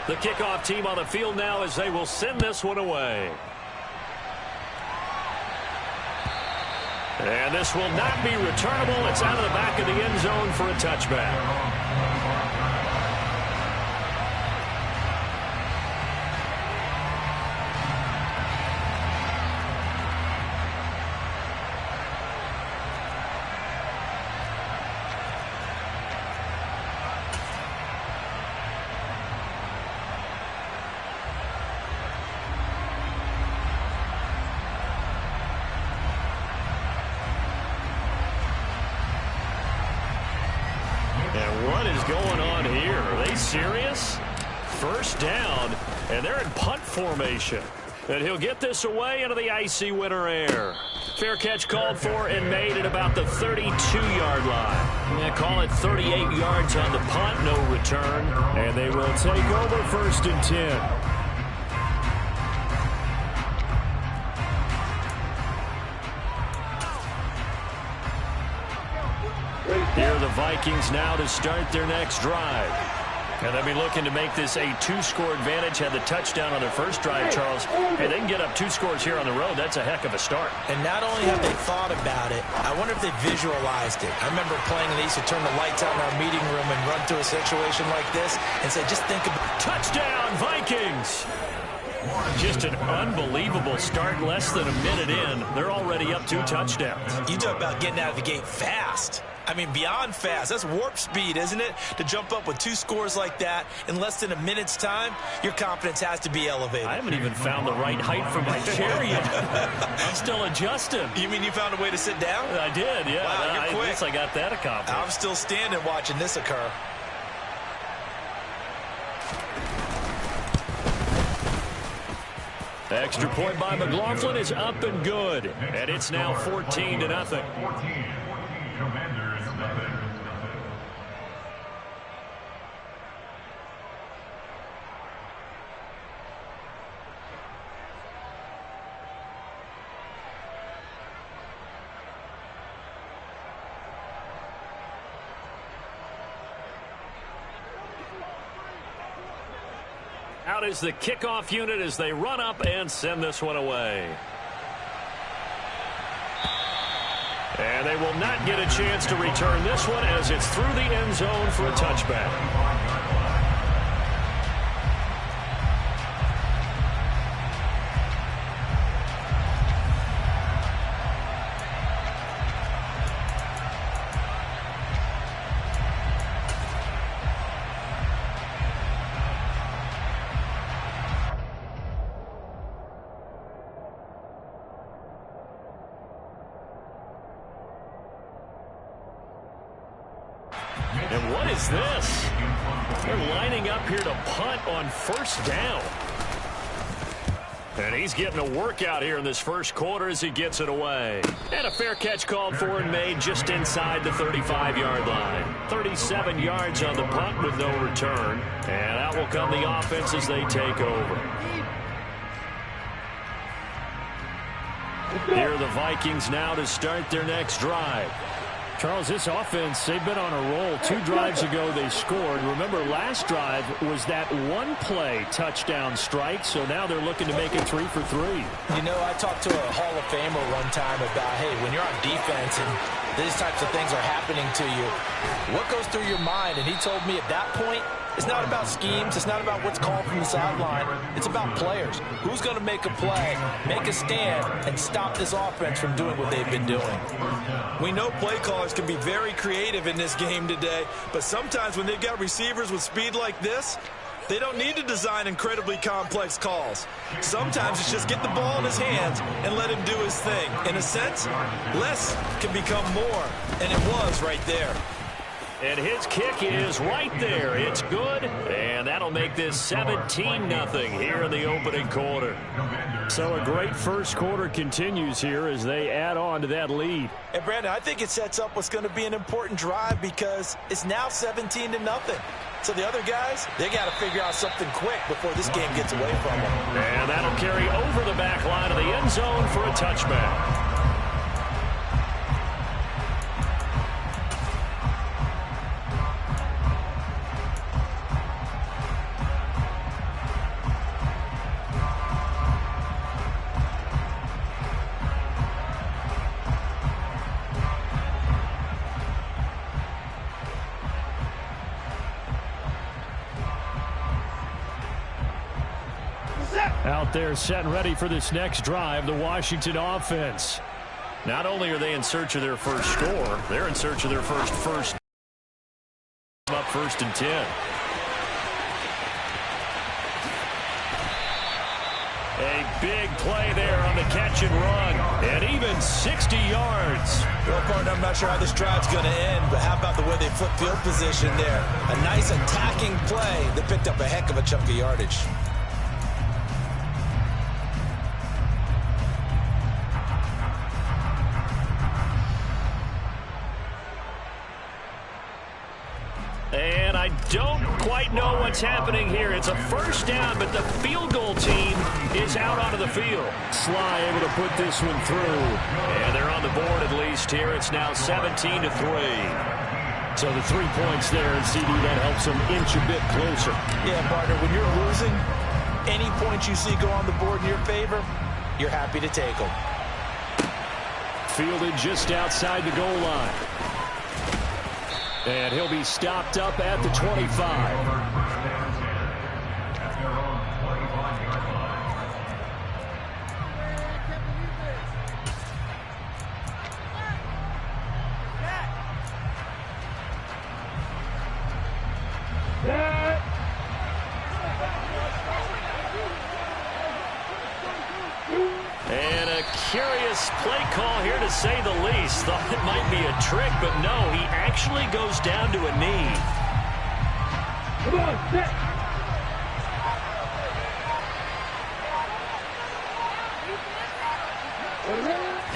The kickoff team on the field now as they will send this one away. And this will not be returnable. It's out of the back of the end zone for a touchback. Going on here? Are they serious? First down, and they're in punt formation. And he'll get this away into the icy winter air. Fair catch called for and made at about the 32-yard line. Yeah, call it 38 yards on the punt, no return. And they will take over 1st and 10. Here are the Vikings now to start their next drive. And they'll be looking to make this a 2-score advantage. Had the touchdown on their first drive, Charles. Hey, they can get up 2 scores here on the road. That's a heck of a start. And not only have they thought about it, I wonder if they visualized it. I remember playing in the East to turn the lights out in our meeting room and run to a situation like this and say, just think about it. Touchdown, Vikings! Just an unbelievable start. Less than a minute in, they're already up 2 touchdowns. You talk about getting out of the gate fast. I mean, beyond fast. That's warp speed, isn't it? To jump up with 2 scores like that in less than a minute's time, your confidence has to be elevated. I haven't even found the right height for my chair yet. I'm still adjusting. You mean you found a way to sit down? I did, yeah. Wow, you're quick. At least I got that accomplished. I'm still standing watching this occur. Extra point by McLaughlin is up and good. And it's now 14-0. Out is the kickoff unit as they run up and send this one away. And they will not get a chance to return this one as it's through the end zone for a touchback. And what is this? They're lining up here to punt on 1st down. And he's getting a workout here in this first quarter as he gets it away. And a fair catch called for and made just inside the 35-yard line. 37 yards on the punt with no return. And out will come the offense as they take over. Here are the Vikings now to start their next drive. Charles, this offense, they've been on a roll. 2 drives ago, they scored. Remember, last drive was that 1-play touchdown strike, so now they're looking to make it 3 for 3. You know, I talked to a Hall of Famer one time about, hey, when you're on defense and these types of things are happening to you, what goes through your mind? And he told me at that point, it's not about schemes. It's not about what's called from the sideline. It's about players. Who's going to make a play, make a stand, and stop this offense from doing what they've been doing? We know play callers can be very creative in this game today, but sometimes when they've got receivers with speed like this, they don't need to design incredibly complex calls. Sometimes it's just get the ball in his hands and let him do his thing. In a sense, less can become more, and it was right there. And his kick is right there. It's good, and that'll make this 17-0 here in the opening quarter. So a great first quarter continues here as they add on to that lead. And Brandon, I think it sets up what's going to be an important drive because it's now 17-0. So the other guys, they got to figure out something quick before this game gets away from them. And that'll carry over the back line of the end zone for a touchback. Out there set and ready for this next drive, the Washington offense. Not only are they in search of their first score, they're in search of their first up 1st and 10. A big play there on the catch and run, and even 60 yards. Well, partner, I'm not sure how this drive's going to end, but how about the way they flip field position there? A nice attacking play that picked up a heck of a chunk of yardage. And I don't quite know what's happening here. It's a first down, but the field goal team is out onto the field. Sly able to put this one through. And they're on the board at least here. It's now 17-3. So the 3 points there, and CD, that helps them inch a bit closer. Yeah, partner, when you're losing, any points you see go on the board in your favor, you're happy to take them. Fielded just outside the goal line. And he'll be stopped up at the 25. And a curious play call here, to say the least. Thought it might be a trick, but no, he actually goes down to a knee. Come on, sit.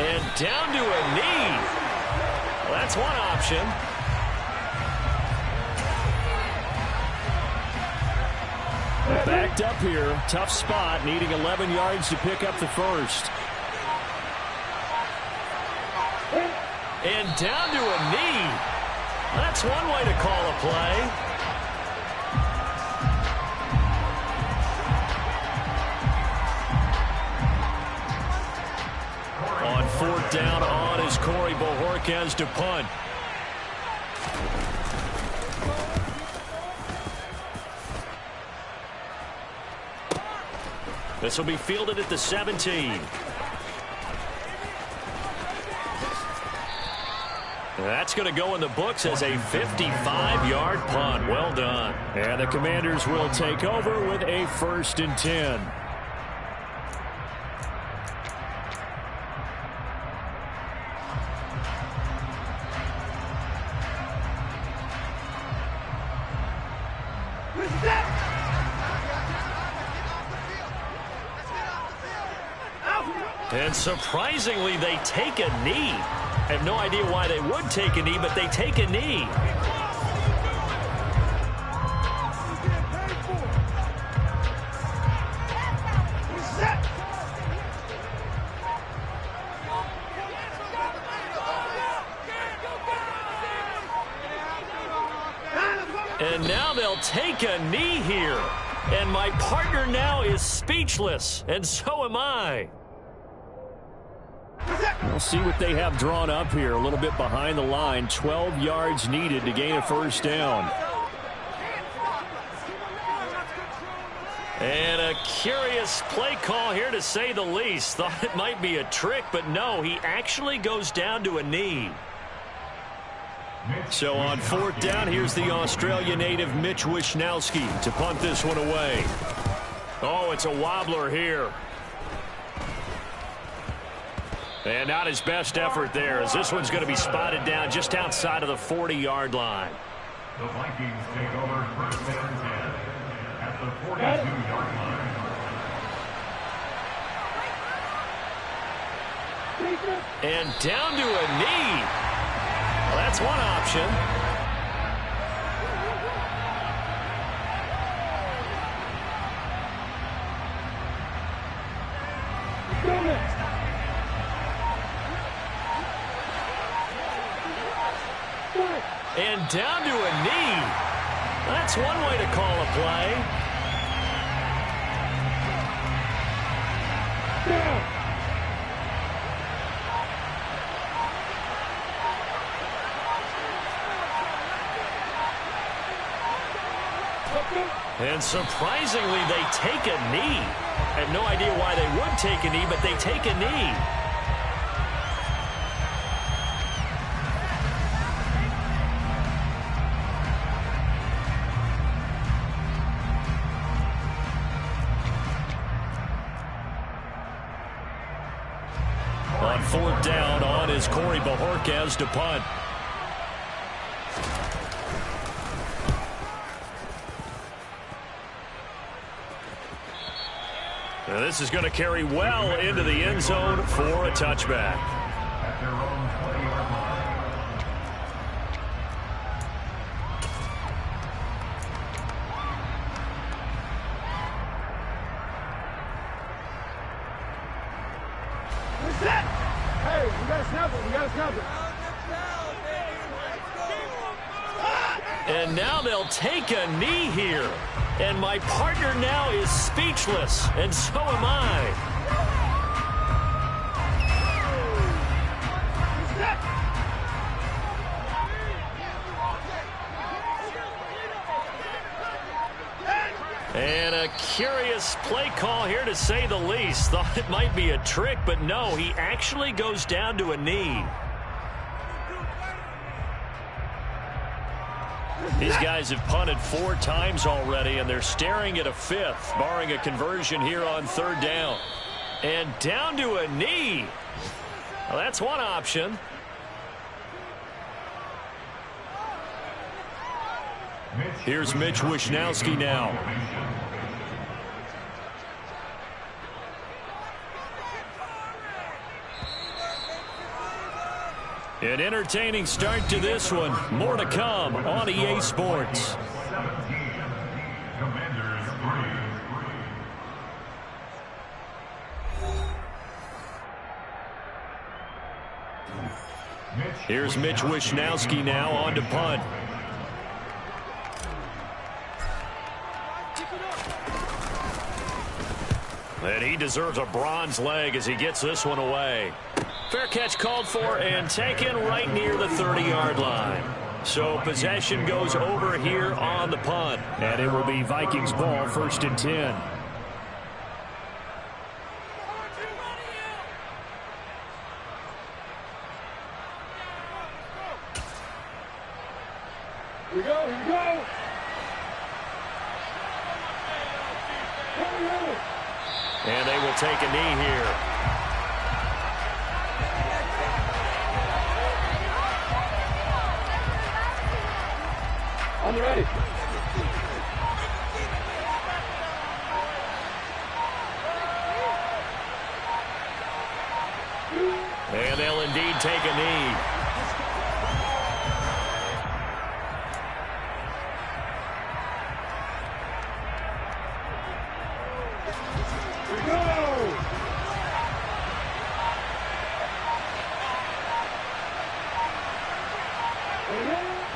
And down to a knee. Well, that's one option. Backed up here, tough spot, needing 11 yards to pick up the first. And down to a knee. That's one way to call a play. On 4th down, on is Corey Bojorquez to punt. This will be fielded at the 17. That's going to go in the books as a 55-yard punt. Well done. And the Commanders will take over with a 1st and 10. And surprisingly, they take a knee. I have no idea why they would take a knee, but they take a knee. And now they'll take a knee here. And my partner now is speechless, and so am I. We'll see what they have drawn up here. A little bit behind the line. 12 yards needed to gain a 1st down. And a curious play call here, to say the least. Thought it might be a trick, but no, he actually goes down to a knee. So on 4th down, here's the Australia native Mitch Wishnowski to punt this one away. Oh, it's a wobbler here. And not his best effort there, as this one's going to be spotted down just outside of the 40-yard line. The Vikings take over 1st and 10 at the 42-yard line. And down to a knee. Well, that's one option. And down to a knee. That's one way to call a play. And surprisingly, they take a knee. I have no idea why they would take a knee, but they take a knee. On fourth down, on is Corey Bojorquez to punt. Now this is going to carry well into the end zone for a touchback. At their own 20-yard line. Hey, we got to snap it. We got to snap it. And now they'll take a knee here. And my partner now is speechless, and so am I. And a curious play call here, to say the least. Thought it might be a trick, but no, he actually goes down to a knee. These guys have punted 4 times already, and they're staring at a 5th, barring a conversion here on third down. And down to a knee. Well, that's one option. Here's Mitch Wishnowski now. An entertaining start to this one. More to come on EA Sports. Here's Mitch Wishnowski now on to punt. And he deserves a bronze leg as he gets this one away. Fair catch called for and taken right near the 30-yard line. So possession goes over here on the punt. And it will be Vikings ball, 1st and 10. Here we go, here we go. And they will take a knee here. I'm ready. And they'll indeed take a knee.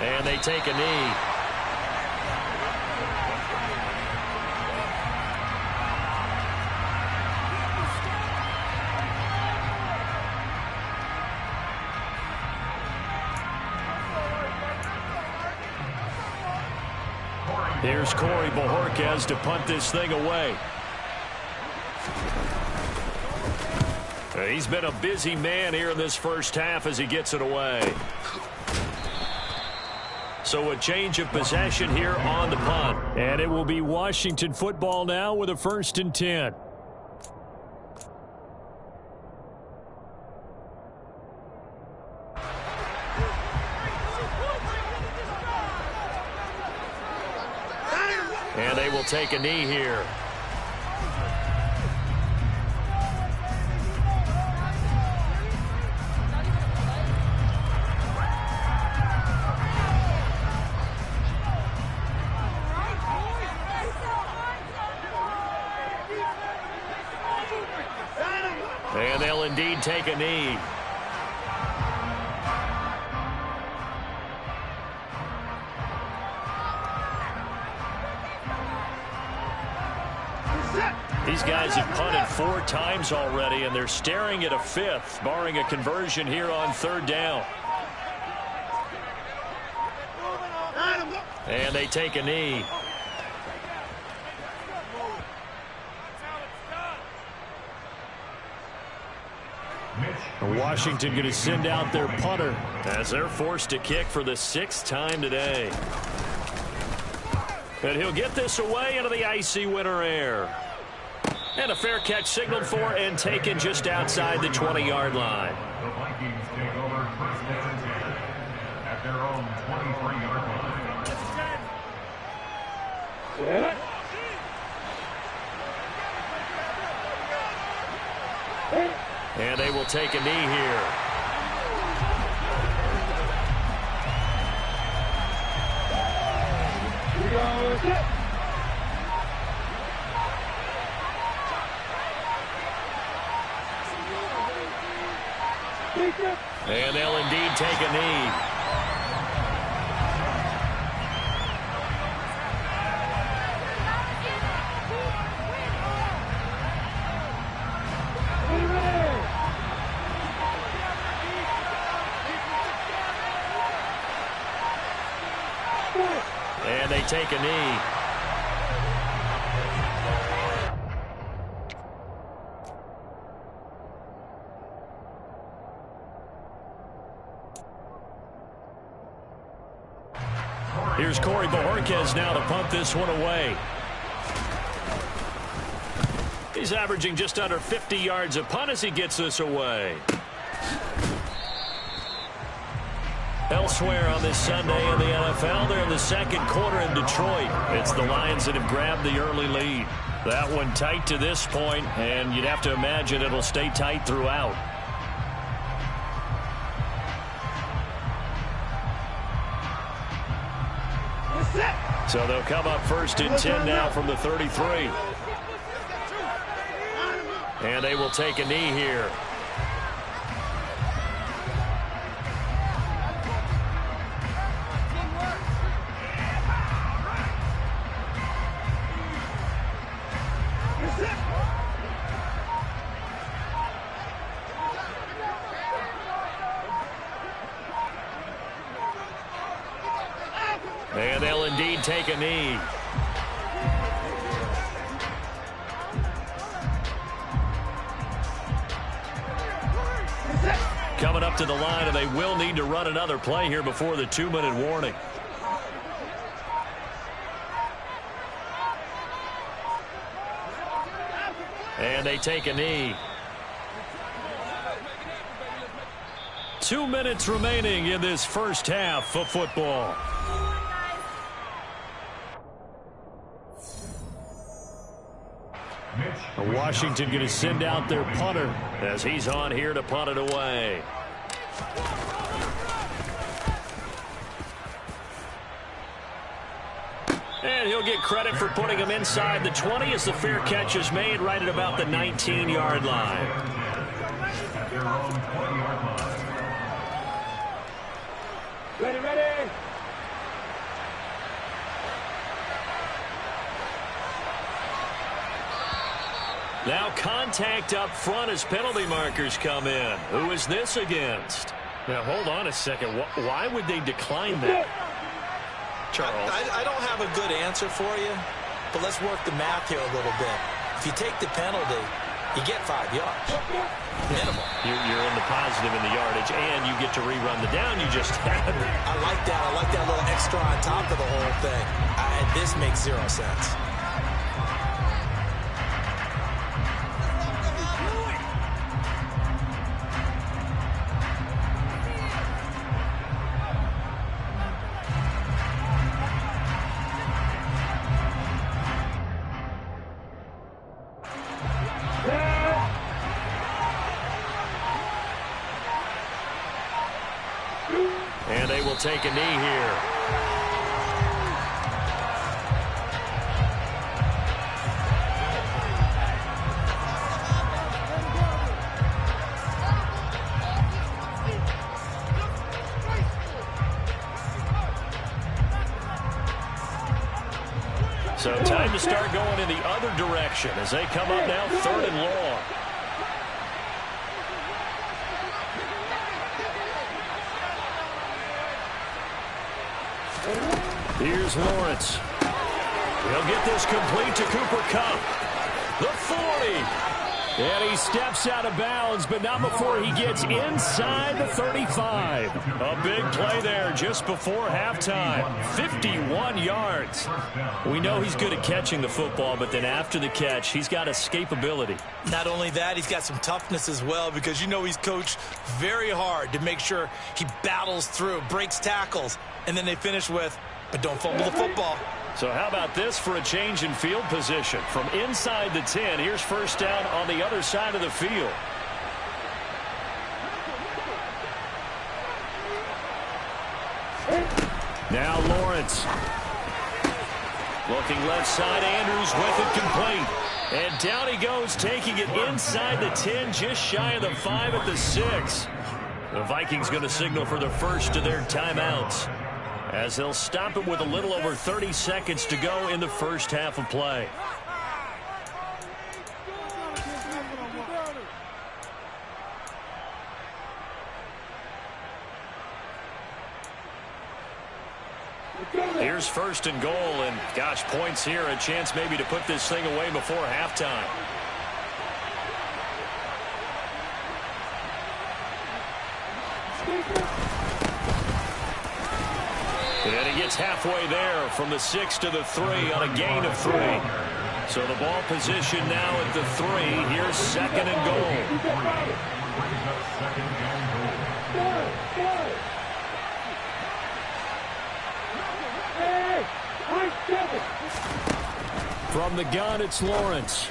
And they take a knee. Here's Corey Bojorquez to punt this thing away. He's been a busy man here in this first half as he gets it away. So a change of possession here on the punt. And it will be Washington football now with a 1st and 10. And they will take a knee here. And they'll indeed take a knee. These guys have punted 4 times already, and they're staring at a 5th, barring a conversion here on 3rd down. And they take a knee. Washington going to send out their punter as they're forced to kick for the 6th time today. And he'll get this away into the icy winter air. And a fair catch signaled for and taken just outside the 20-yard line. The Vikings take over first down 10 at their own 23-yard line. And they will take a knee here. And they'll indeed take a knee. And they take a knee. Here's Corey Bojorquez now to punt this one away. He's averaging just under 50 yards a punt as he gets this away. Elsewhere on this Sunday in the NFL, they're in the second quarter in Detroit. It's the Lions that have grabbed the early lead. That one tight to this point, and you'd have to imagine it'll stay tight throughout. So they'll come up first and 10 now from the 33. And they will take a knee here. And they'll indeed take a knee. Coming up to the line, and they will need to run another play here before the 2-minute warning. And they take a knee. 2 minutes remaining in this first half of football. Washington going to send out their punter as he's on here to punt it away. And he'll get credit for putting him inside the 20 as the fair catch is made right at about the 19-yard line. At their own 20-yard line. Ready. Now contact up front as penalty markers come in. Who is this against? Now, hold on a second. Why would they decline that? Charles? I don't have a good answer for you, but let's work the math here a little bit. If you take the penalty, you get 5 yards. Minimum. You're in the positive in the yardage, and you get to rerun the down you just had. I like that. I like that little extra on top of the whole thing. This makes 0 sense. And they will take a knee here. So time to start going in the other direction as they come up now 3rd and long. Here's Lawrence. He'll get this complete to Cooper Kupp. The 40. And he steps out of bounds, but not before he gets inside the 35. A big play there just before halftime. 51 yards. We know he's good at catching the football, but then after the catch, he's got escapability. Not only that, he's got some toughness as well, because you know he's coached very hard to make sure he battles through, breaks tackles, and then they finish with, but don't fumble the football. So how about this for a change in field position? From inside the 10, here's first down on the other side of the field. Now Lawrence. Looking left side, Andrews with it complete. And down he goes, taking it inside the 10, just shy of the 5 at the 6. The Vikings going to signal for the first of their timeouts, as they'll stop it with a little over 30 seconds to go in the first half of play. Here's first and goal, and gosh, points here, a chance maybe to put this thing away before halftime. And he gets halfway there from the 6 to the 3 on a gain of 3. So the ball position now at the 3. Here's second and goal. From the gun, it's Lawrence.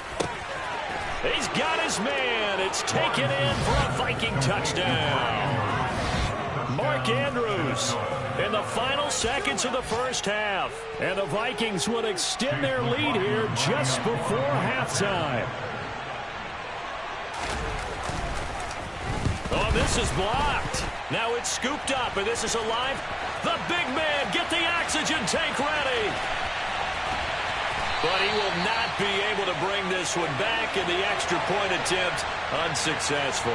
He's got his man. It's taken in for a Viking touchdown. Mark Andrews in the final seconds of the first half. And the Vikings would extend their lead here just before halftime. Oh, this is blocked. Now it's scooped up, and this is alive. The big man, get the oxygen tank ready. But he will not be able to bring this one back, and the extra point attempt unsuccessful.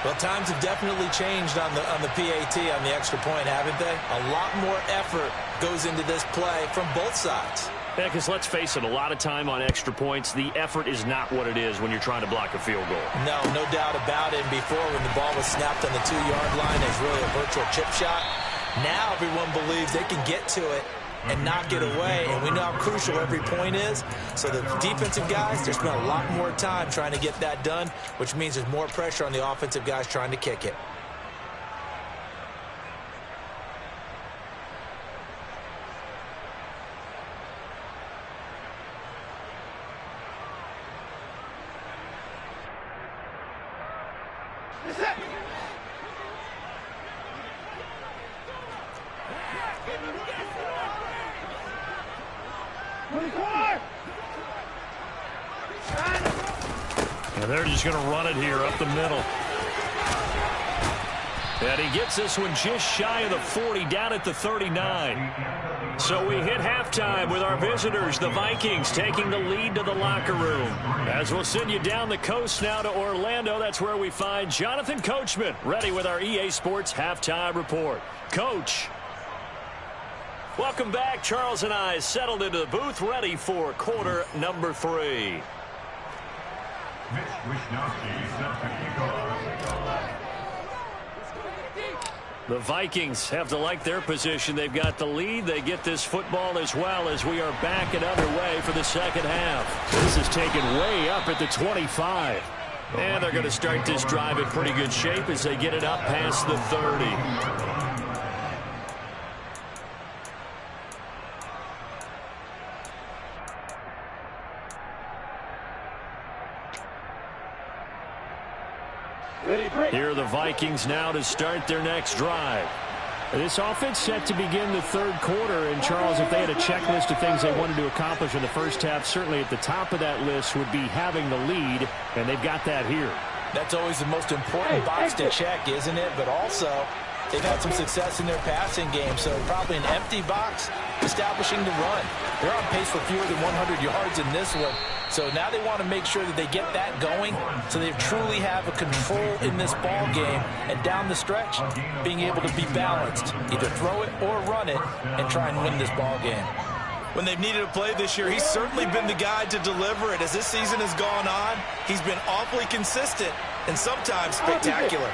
Well, times have definitely changed on the PAT, on the extra point, haven't they? A lot more effort goes into this play from both sides. Yeah, because let's face it, a lot of time on extra points, the effort is not what it is when you're trying to block a field goal. No doubt about it. And before, when the ball was snapped on the 2-yard line, it's really a virtual chip shot. Now everyone believes they can get to it and knock it away, and we know how crucial every point is. So the defensive guys, they spent a lot more time trying to get that done, which means there's more pressure on the offensive guys trying to kick it. And they're just going to run it here up the middle. And he gets this one just shy of the 40, down at the 39. So we hit halftime with our visitors, the Vikings, taking the lead to the locker room. As we'll send you down the coast now to Orlando, that's where we find Jonathan Coachman, ready with our EA Sports halftime report. Coach. Welcome back. Charles and I settled into the booth, ready for quarter number 3. The Vikings have to like their position. They've got the lead. They get this football as well as we are back and underway for the second half. This is taken way up at the 25. And they're going to start this drive in pretty good shape as they get it up past the 30. Here are the Vikings now to start their next drive. This offense set to begin the third quarter. And, Charles, if they had a checklist of things they wanted to accomplish in the first half, certainly at the top of that list would be having the lead, and they've got that here. That's always the most important box to check, isn't it? But also, they've had some success in their passing game, so probably an empty box establishing the run. They're on pace for fewer than 100 yards in this one. So now they want to make sure that they get that going so they truly have a control in this ball game, and down the stretch being able to be balanced, either throw it or run it and try and win this ball game. when they've needed a play this year, he's certainly been the guy to deliver it. As this season has gone on, he's been awfully consistent and sometimes spectacular.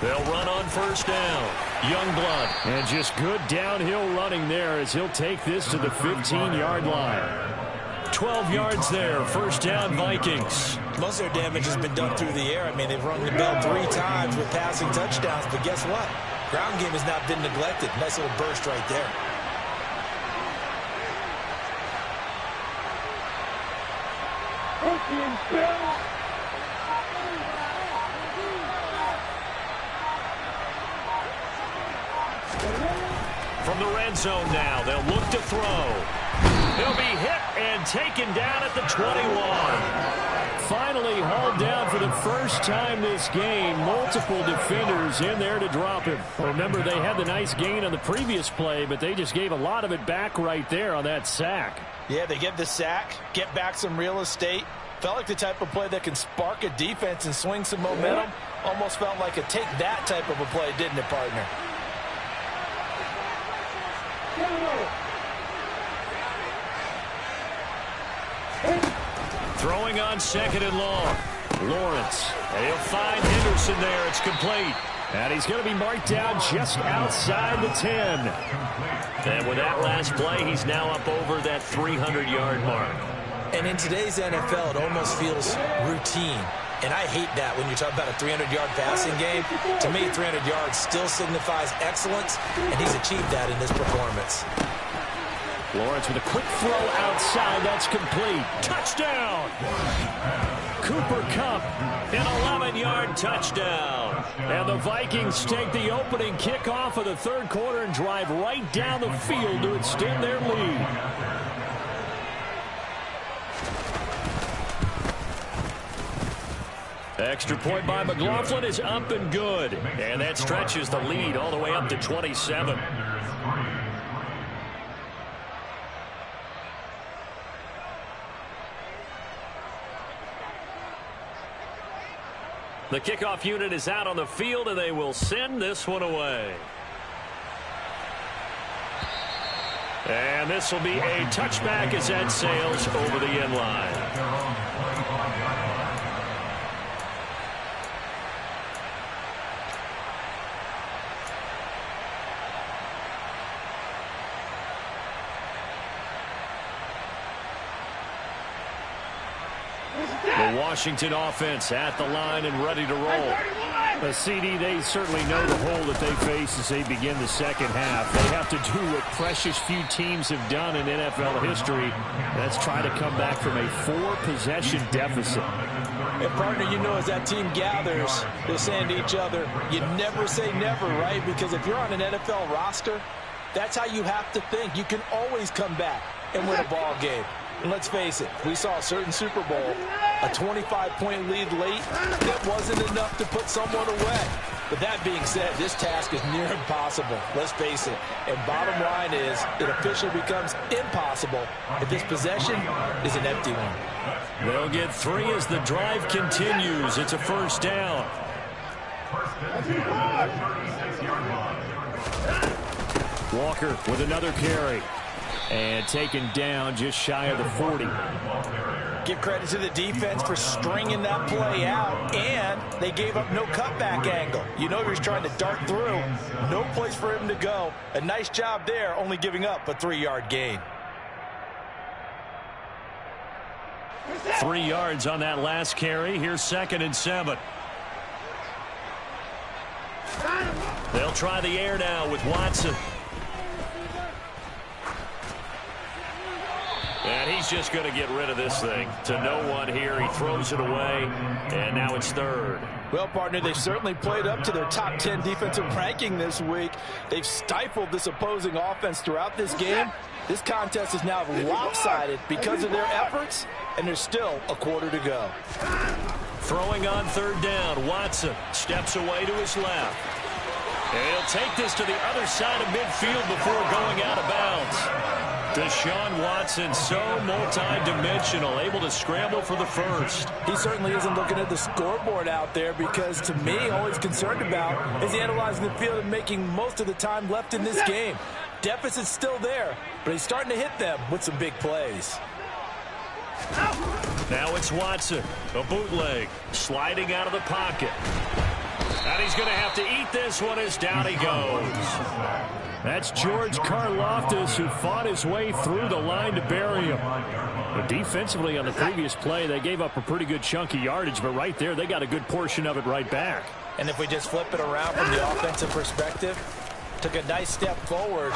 They'll run on first down. Youngblood. And just good downhill running there as he'll take this to the 15-yard line. 12 yards there. First down, Vikings. Most of their damage has been done through the air. I mean, they've rung the bell 3 times with passing touchdowns, but guess what? Ground game has not been neglected. Nice little burst right there. From the red zone now, they'll look to throw. He'll be hit and taken down at the 21. Finally hauled down for the first time this game. Multiple defenders in there to drop him. Remember, they had the nice gain on the previous play, but they just gave a lot of it back right there on that sack. Yeah, they get the sack, get back some real estate. Felt like the type of play that can spark a defense and swing some momentum. Almost felt like a take that type of a play, didn't it, partner? Throwing on second and long. Lawrence. And he'll find Henderson there. It's complete. And he's going to be marked down just outside the 10. And with that last play, he's now up over that 300-yard mark. And in today's NFL, it almost feels routine. And I hate that when you talk about a 300-yard passing game. To me, 300 yards still signifies excellence, and he's achieved that in this performance. Lawrence with a quick throw outside. That's complete. Touchdown! Cooper Kupp, an 11-yard touchdown. And the Vikings take the opening kickoff of the third quarter and drive right down the field to extend their lead. Extra point by McLaughlin is up and good. And that stretches the lead all the way up to 27. The kickoff unit is out on the field, and they will send this one away. And this will be a touchback as that sails over the end line. The Washington offense at the line and ready to roll. A CD, they certainly know the hole that they face as they begin the second half. They have to do what precious few teams have done in NFL history. That's try to come back from a 4-possession deficit. And partner, you know, as that team gathers, they're saying to each other, you never say never, right? Because if you're on an NFL roster, that's how you have to think. You can always come back and win a ball game. And let's face it, we saw a certain Super Bowl, a 25-point lead late, that wasn't enough to put someone away. But that being said, this task is near impossible, let's face it. And bottom line is, it officially becomes impossible if this possession is an empty one. They'll get 3 as the drive continues. It's a first down. Walker with another carry. And taken down just shy of the 40. Give credit to the defense for stringing that play out, and they gave up no cutback angle. You know he was trying to dart through. No place for him to go. A nice job there, only giving up a 3-yard gain. 3 yards on that last carry. Here's 2nd and 7. They'll try the air now with Watson. And he's just going to get rid of this thing to no one here. He throws it away, and now it's 3rd. Well, partner, they've certainly played up to their top 10 defensive ranking this week. They've stifled this opposing offense throughout this game. This contest is now lopsided because of their efforts, and there's still a quarter to go. Throwing on 3rd down, Watson steps away to his left. And he'll take this to the other side of midfield before going out of bounds. Deshaun Watson, so multi-dimensional, able to scramble for the first. He certainly isn't looking at the scoreboard out there because, to me, all he's concerned about is analyzing the field and making most of the time left in this game. Deficit's still there, but he's starting to hit them with some big plays. Now it's Watson, a bootleg, sliding out of the pocket. And he's going to have to eat this one as down he goes. That's George Karlaftis, who fought his way through the line to bury him. But defensively on the previous play, they gave up a pretty good chunk of yardage, but right there, they got a good portion of it right back. And if we just flip it around from the offensive perspective, took a nice step forward,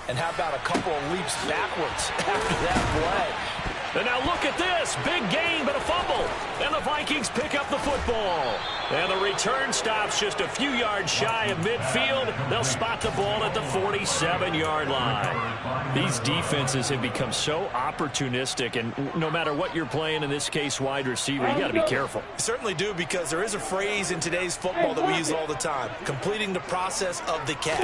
and how about a couple of leaps backwards after that play? And now look at this. Big gain, but a fumble. And the Vikings pick up the football. And the return stops just a few yards shy of midfield. They'll spot the ball at the 47-yard line. These defenses have become so opportunistic, and no matter what you're playing, in this case wide receiver, you got to be careful. You certainly do, because there is a phrase in today's football that we use all the time: completing the process of the catch.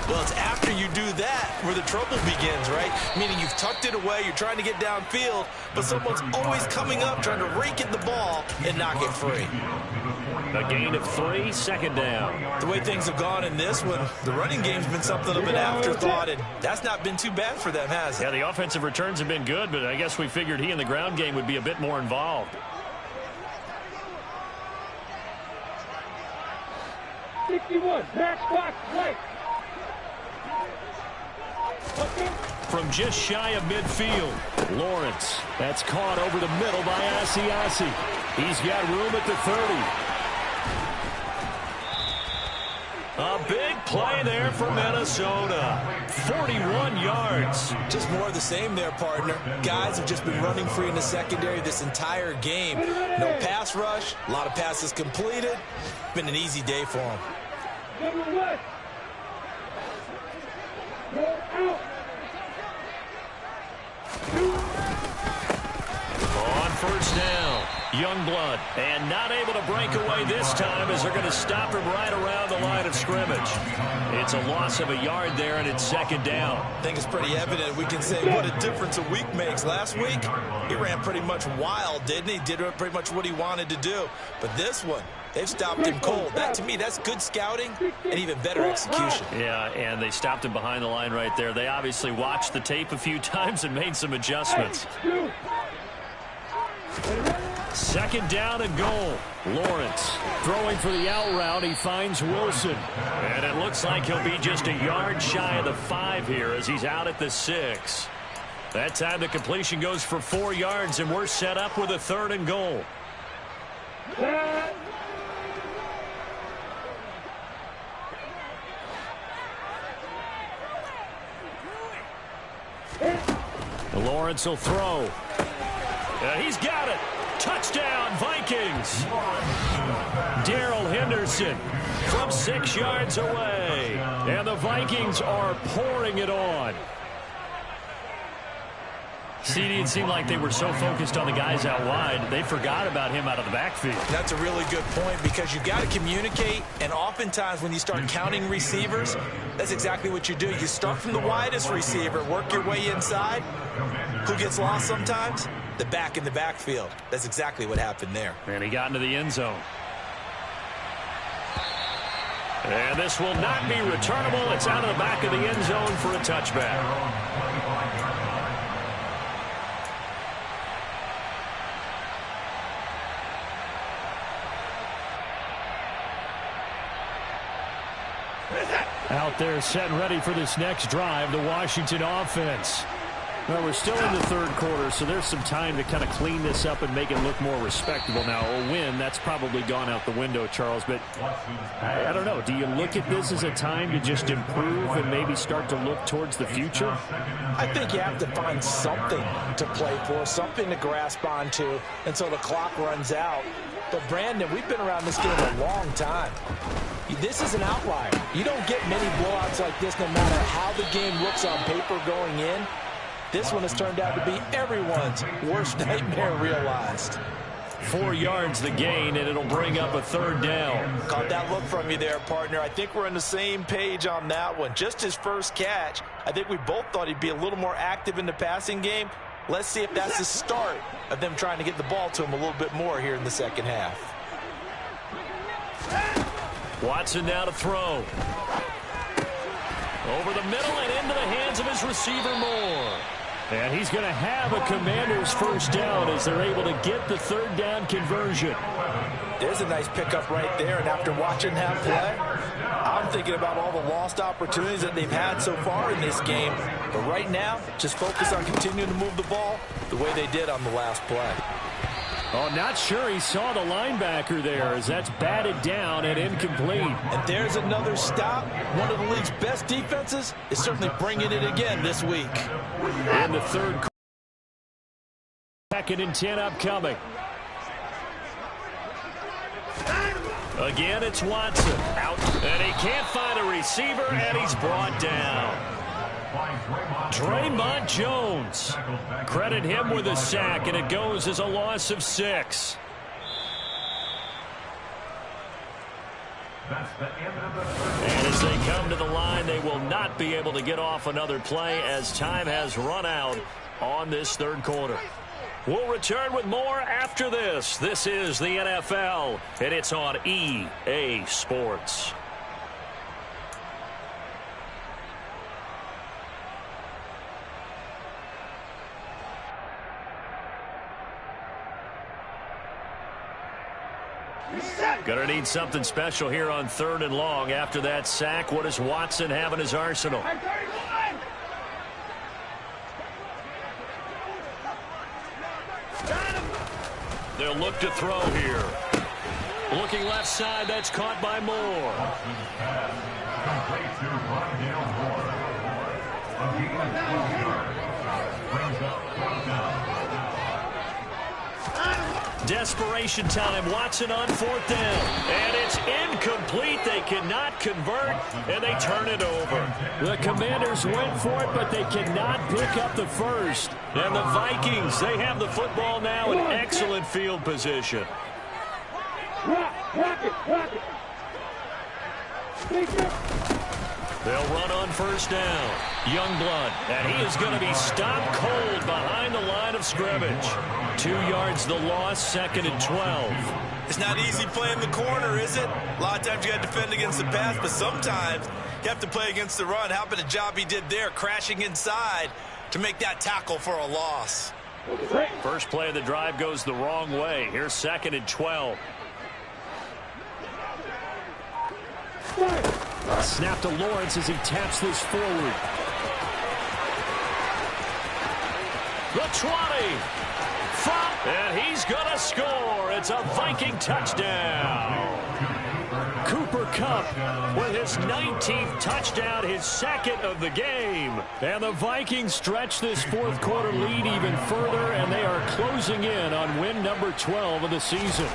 Well, it's after you do that where the trouble begins, right? Meaning you've tucked it away, you're trying to get downfield, but someone's always coming up trying to rake at the ball and knock it free. A gain of 3, second down. The way things have gone in this one, the running game's been something of an afterthought, and that's not been too bad for them, has it? Yeah, the offensive returns have been good, but I guess we figured he in the ground game would be a bit more involved. 61, max box, right. From just shy of midfield, Lawrence. That's caught over the middle by Asiasi. He's got room at the 30. A big play there for Minnesota. 41 yards. Just more of the same there, partner. Guys have just been running free in the secondary this entire game. No pass rush, a lot of passes completed. Been an easy day for them. Number 1. Go out. On first down, Youngblood, and not able to break away this time as they're going to stop him right around the line of scrimmage. It's a loss of a yard there, and it's second down. I think it's pretty evident. We can say what a difference a week makes. Last week, he ran pretty much wild, didn't he? Did pretty much what he wanted to do. But this one, they've stopped him cold. That, to me, that's good scouting and even better execution. Yeah, and they stopped him behind the line right there. They obviously watched the tape a few times and made some adjustments. Second down and goal. Lawrence throwing for the out route. He finds Wilson. And it looks like he'll be just a yard shy of the 5 here as he's out at the 6. That time the completion goes for 4 yards, and we're set up with a 3rd and goal. Lawrence will throw. He's got it. Touchdown, Vikings. Darrell Henderson from 6 yards away. And the Vikings are pouring it on. CD, it seemed like they were so focused on the guys out wide, they forgot about him out of the backfield. That's a really good point, because you got to communicate, and oftentimes when you start counting receivers, that's exactly what you do. You start from the widest receiver, work your way inside. Who gets lost sometimes? The back in the backfield. That's exactly what happened there. And he got into the end zone. And this will not be returnable. It's out of the back of the end zone for a touchback. Out there set and ready for this next drive, the Washington offense. Well, we're still in the 3rd quarter, so there's some time to kind of clean this up and make it look more respectable. Now, a win, that's probably gone out the window, Charles, but I don't know. Do you look at this as a time to just improve and maybe start to look towards the future? I think you have to find something to play for, something to grasp onto until the clock runs out. But, Brandon, we've been around this game a long time. This is an outlier. You don't get many blowouts like this no matter how the game looks on paper going in. This one has turned out to be everyone's worst nightmare realized. 4 yards the gain, and it'll bring up a 3rd down. Caught that look from you there, partner. I think we're on the same page on that one. Just his first catch. I think we both thought he'd be a little more active in the passing game. Let's see if that's the start of them trying to get the ball to him a little bit more here in the second half. Watson now to throw. Over the middle and into the hands of his receiver Moore. And he's going to have a Commanders first down as they're able to get the 3rd down conversion. There's a nice pickup right there, and after watching that play, I'm thinking about all the lost opportunities that they've had so far in this game. But right now, just focus on continuing to move the ball the way they did on the last play. Oh, not sure he saw the linebacker there as that's batted down and incomplete. And there's another stop. One of the league's best defenses is certainly bringing it again this week. In the 3rd quarter, 2nd and 10 upcoming. Again, it's Watson out, and he can't find a receiver, and he's brought down. Draymond Jones. Credit him with a sack, and it goes as a loss of 6. And as they come to the line, they will not be able to get off another play as time has run out on this 3rd quarter. We'll return with more after this. This is the NFL, and it's on EA Sports. Gonna need something special here on 3rd and long. After that sack, what does Watson have in his arsenal? They'll look to throw here. Looking left side, that's caught by Moore. Desperation time. Watson on 4th down. And it's incomplete. They cannot convert, and they turn it over. The Commanders went for it, but they cannot pick up the first. And the Vikings, they have the football now in excellent field position. Rock it. They'll run on 1st down. Youngblood, and he is going to be stopped cold behind the line of scrimmage. 2 yards the loss, 2nd and 12. It's not easy playing the corner, is it? A lot of times you got to defend against the pass, but sometimes you have to play against the run. How about the job he did there, crashing inside to make that tackle for a loss? First play of the drive goes the wrong way. Here's 2nd and 12. Snap to Lawrence as he taps this forward. The 20. And he's going to score. It's a Viking touchdown. Cooper Kupp with his 19th touchdown, his 2nd of the game. And the Vikings stretch this 4th quarter lead even further, and they are closing in on win number 12 of the season.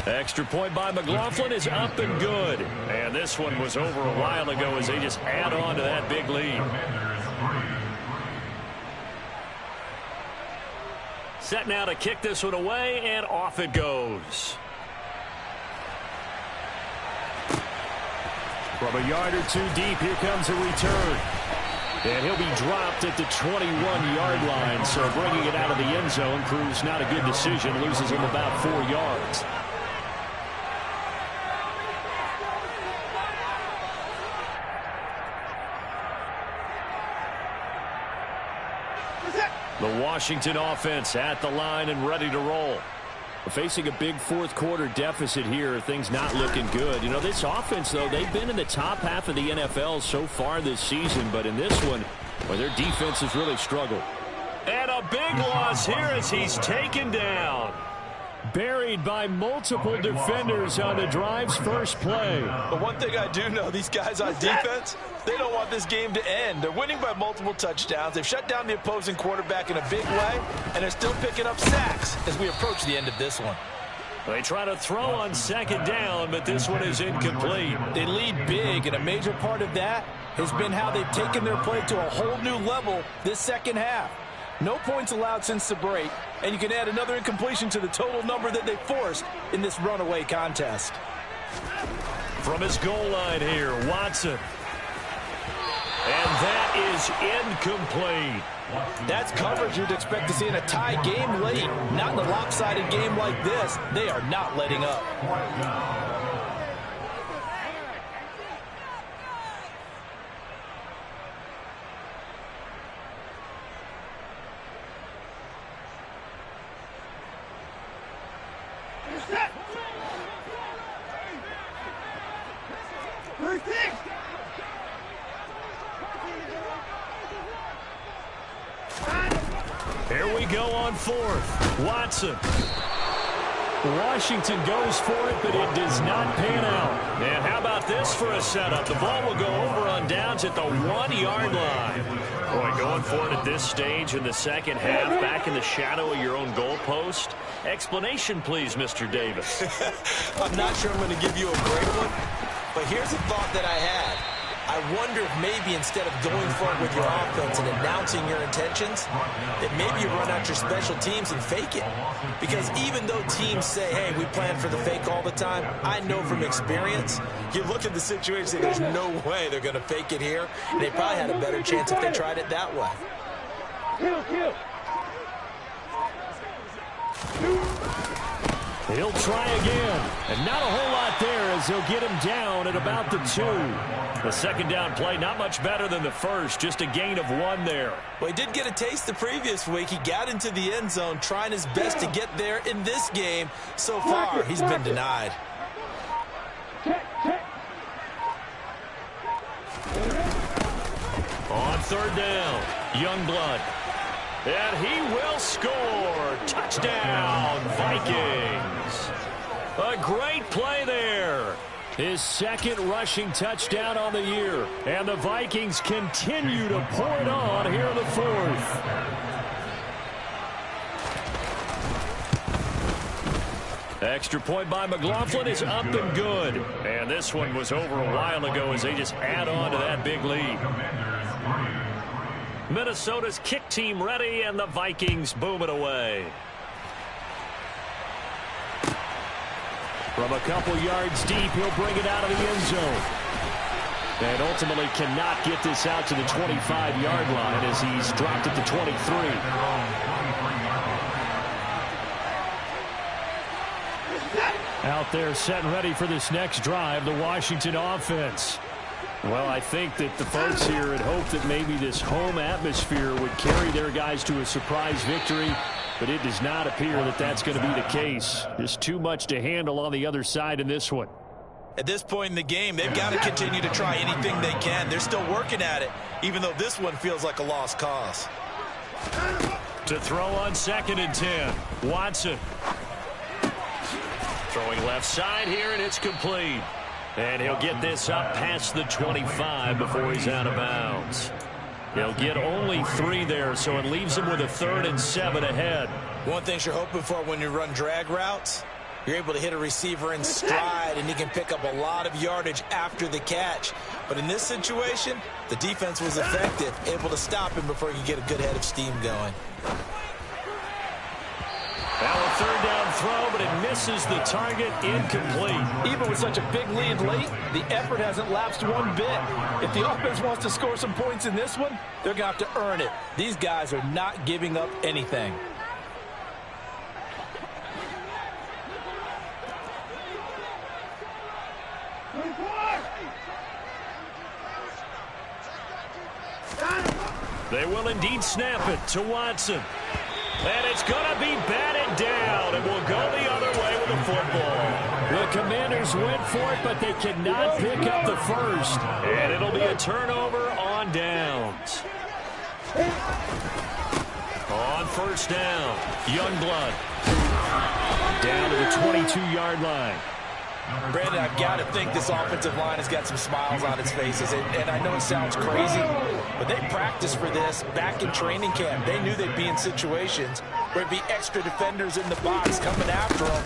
Extra point by McLaughlin is up and good. And this one was over a while ago as they just add on to that big lead. Set now to kick this one away, and off it goes. From a yard or 2 deep, here comes a return. And he'll be dropped at the 21-yard line. So bringing it out of the end zone proves not a good decision. Loses him about 4 yards. The Washington offense at the line and ready to roll. Facing a big 4th quarter deficit here, things not looking good. You know, this offense, though, they've been in the top half of the NFL so far this season, but in this one, well, their defense has really struggled. And a big loss here as he's taken down. Buried by multiple defenders on the drive's first play. But one thing I do know, these guys on defense, they don't want this game to end. They're winning by multiple touchdowns. They've shut down the opposing quarterback in a big way, and they're still picking up sacks as we approach the end of this one. They try to throw on 2nd down, but this one is incomplete. They lead big, and a major part of that has been how they've taken their play to a whole new level this second half. No points allowed since the break, and you can add another incompletion to the total number that they forced in this runaway contest. From his goal line here, Watson. And that is incomplete. That's coverage you'd expect to see in a tie game late. Not in a lopsided game like this. They are not letting up. Here we go on fourth. Watson. Washington goes for it, but it does not pan out. And how about this for a setup? The ball will go over on downs at the 1-yard line. Boy, going for it at this stage in the second half, back in the shadow of your own goalpost. Explanation, please, Mr. Davis. I'm not sure I'm going to give you a great one, but here's a thought that I had. I wonder if maybe instead of going for it with your offense and announcing your intentions, that maybe you run out your special teams and fake it. Because even though teams say, hey, we plan for the fake all the time, I know from experience, you look at the situation and there's no way they're going to fake it here. And they probably had a better chance if they tried it that way. He'll try again. And not a whole lot there as he'll get him down at about the 2. The second down play, not much better than the first. Just a gain of 1 there. Well, he did get a taste the previous week. He got into the end zone, trying his best to get there in this game. So far, he's been denied. On third down, Youngblood. And he will score. Touchdown, Vikings. A great play there. His second rushing touchdown on the year. And the Vikings continue to pour it on here in the fourth. Extra point by McLaughlin is up and good. And this one was over a while ago as they just add on to that big lead. Minnesota's kick team ready, and the Vikings boom it away. From a couple yards deep, he'll bring it out of the end zone. And ultimately cannot get this out to the 25-yard line as he's dropped at the 23. Out there set and ready for this next drive, the Washington offense. Well, I think that the folks here had hoped that maybe this home atmosphere would carry their guys to a surprise victory, but it does not appear that that's going to be the case. There's too much to handle on the other side in this one. At this point in the game, they've got to continue to try anything they can. They're still working at it, even though this one feels like a lost cause. To throw on 2nd and 10, Watson. Throwing left side here, and it's complete. And he'll get this up past the 25 before he's out of bounds. He'll get only 3 there, so it leaves him with a 3rd and 7 ahead. One thing you're hoping for when you run drag routes, you're able to hit a receiver in stride, and he can pick up a lot of yardage after the catch. But in this situation, the defense was effective, able to stop him before he could get a good head of steam going. Now a 3rd down throw, but it misses the target, incomplete. Even with such a big lead late, the effort hasn't lapsed one bit. If the offense wants to score some points in this one, they're going to have to earn it. These guys are not giving up anything. They will indeed snap it to Watson. And it's going to be batted down, and will go the other way with the football. The Commanders went for it, but they cannot pick up the first. And it'll be a turnover on downs. On first down, Youngblood. Down to the 22-yard line. Brandon, I've got to think this offensive line has got some smiles on its faces. And I know it sounds crazy, but they practiced for this back in training camp. They knew they'd be in situations where there'd be extra defenders in the box coming after them,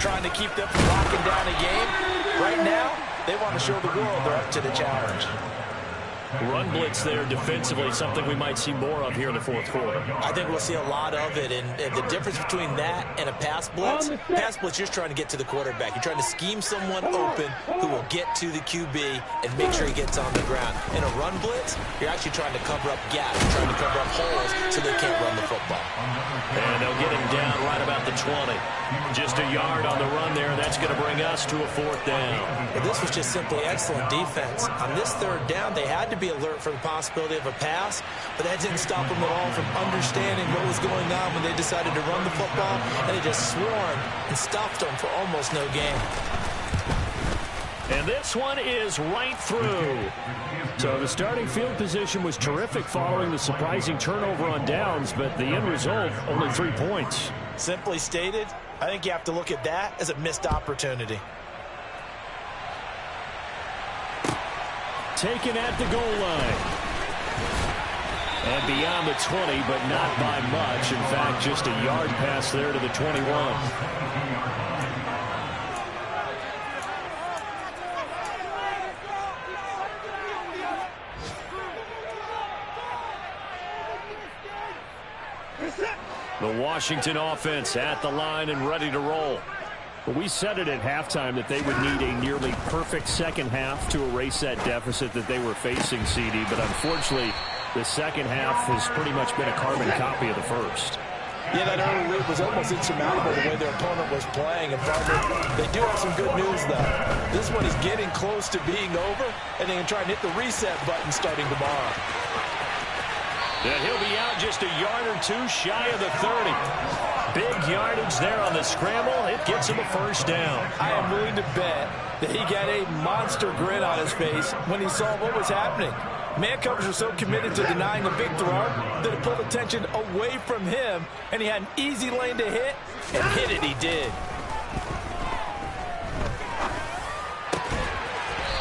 trying to keep them from locking down a game. Right now, they want to show the world they're up to the challenge. Run blitz there defensively, something we might see more of here in the fourth quarter. I think we'll see a lot of it, and the difference between that and a pass blitz, you're just trying to get to the quarterback. You're trying to scheme someone open who will get to the QB and make sure he gets on the ground. In a run blitz, you're actually trying to cover up gaps, you're trying to cover up holes so they can't run the football. And they'll get him down right about the 20. Just a yard on the run there, and that's going to bring us to a fourth down. Well, this was just simply excellent defense. On this third down, they had to be alert for the possibility of a pass, but that didn't stop them at all from understanding what was going on when they decided to run the football, and they just swarmed and stopped them for almost no gain. And this one is right through. So the starting field position was terrific following the surprising turnover on downs, but the end result, only 3 points. Simply stated, I think you have to look at that as a missed opportunity. Taken at the goal line. And beyond the 20, but not by much. In fact, just a yard pass there to the 21. The Washington offense at the line and ready to roll. Well, we said it at halftime that they would need a nearly perfect second half to erase that deficit that they were facing, CD. But unfortunately, the second half has pretty much been a carbon copy of the first. Yeah, that early lead was almost insurmountable the way their opponent was playing. And partner, they do have some good news, though. This one is getting close to being over, and they can try and hit the reset button starting tomorrow. And he'll be out just a yard or two shy of the 30. Big yardage there on the scramble. It gets him a first down. I am willing to bet that he got a monster grin on his face when he saw what was happening. Man coverage was so committed to denying a big throw that it pulled attention away from him, and he had an easy lane to hit, and hit it he did.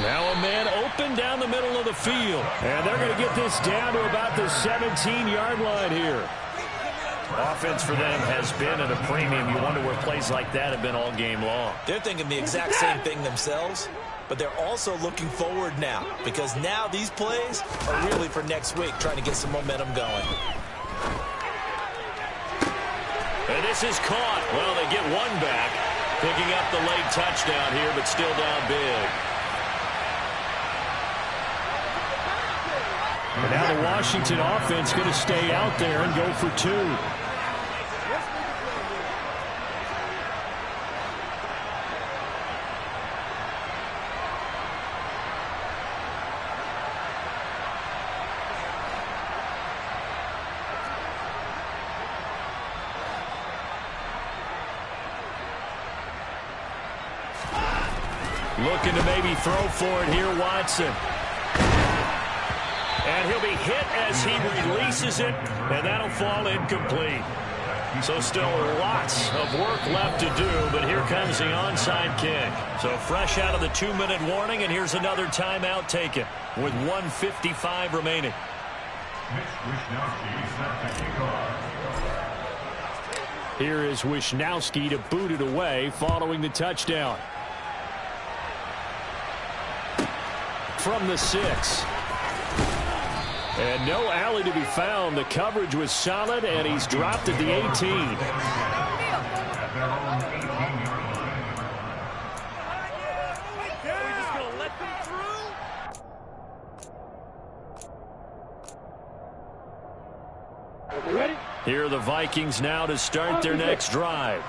Now a man open down the middle of the field. And they're going to get this down to about the 17-yard line here. Offense for them has been at a premium. You wonder where plays like that have been all game long. They're thinking the exact same thing themselves, but they're also looking forward now, because now these plays are really for next week, trying to get some momentum going. And this is caught. Well, they get one back, picking up the late touchdown here, but still down big. And now the Washington offense going to stay out there and go for two. Looking to maybe throw for it here, Watson. And he'll be hit as he releases it, and that'll fall incomplete. So still lots of work left to do, but here comes the onside kick. So fresh out of the 2-minute warning, and here's another timeout taken with 1:55 remaining. Here is Wishnowski to boot it away following the touchdown. From the 6. And no alley to be found. The coverage was solid, and he's dropped at the 18. Here are the Vikings now to start their next drive.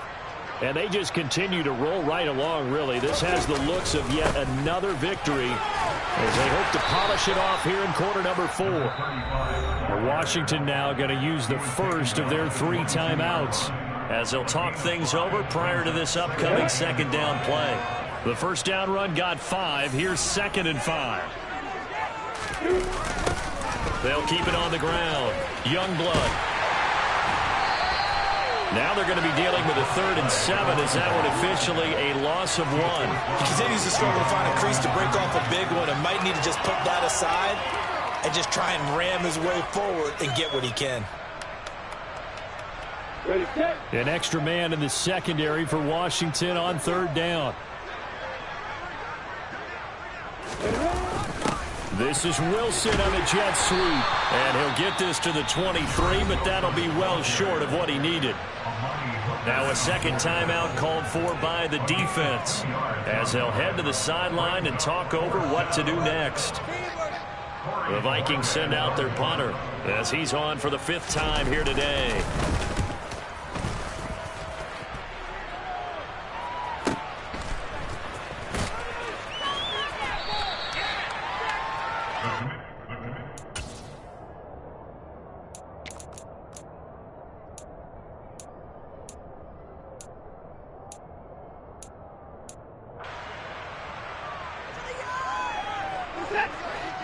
And they just continue to roll right along, really. This has the looks of yet another victory as they hope to polish it off here in quarter number 4. And Washington now going to use the first of their 3 timeouts as they'll talk things over prior to this upcoming second down play. The first down run got 5. Here's 2nd and 5. They'll keep it on the ground. Youngblood. Now they're going to be dealing with a 3rd and 7 as that one officially a loss of 1. He continues to struggle to find a crease to break off a big one and might need to just put that aside and just try and ram his way forward and get what he can. An extra man in the secondary for Washington on 3rd down. This is Wilson on the jet sweep. And he'll get this to the 23, but that'll be well short of what he needed. Now a second timeout called for by the defense, as they'll head to the sideline and talk over what to do next. The Vikings send out their punter as he's on for the 5th time here today.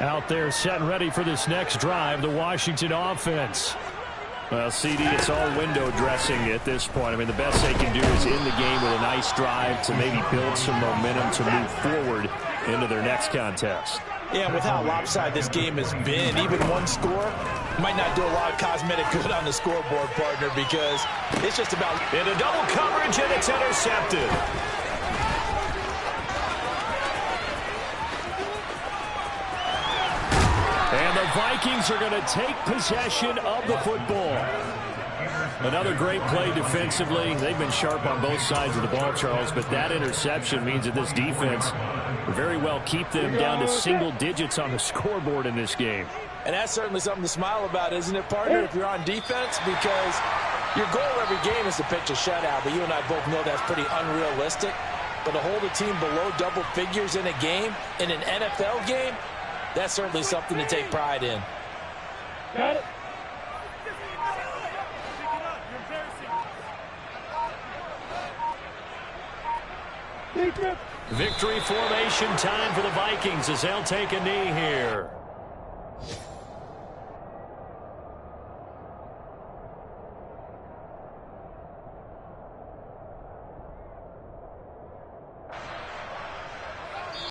Out there set and ready for this next drive, the Washington offense. Well, CD, it's all window dressing at this point. I mean, the best they can do is end the game with a nice drive to maybe build some momentum to move forward into their next contest. Yeah, with how lopsided this game has been, even one score might not do a lot of cosmetic good on the scoreboard, partner, because it's just about... Into double coverage, and it's intercepted. And the Vikings are going to take possession of the football. Another great play defensively. They've been sharp on both sides of the ball, Charles, but that interception means that this defense will very well keep them down to single digits on the scoreboard in this game. And that's certainly something to smile about, isn't it, partner, if you're on defense? Because your goal every game is to pitch a shutout, but you and I both know that's pretty unrealistic. But to hold a team below double figures in a game, in an NFL game, that's certainly something to take pride in. Got it. Victory formation time for the Vikings as they'll take a knee here.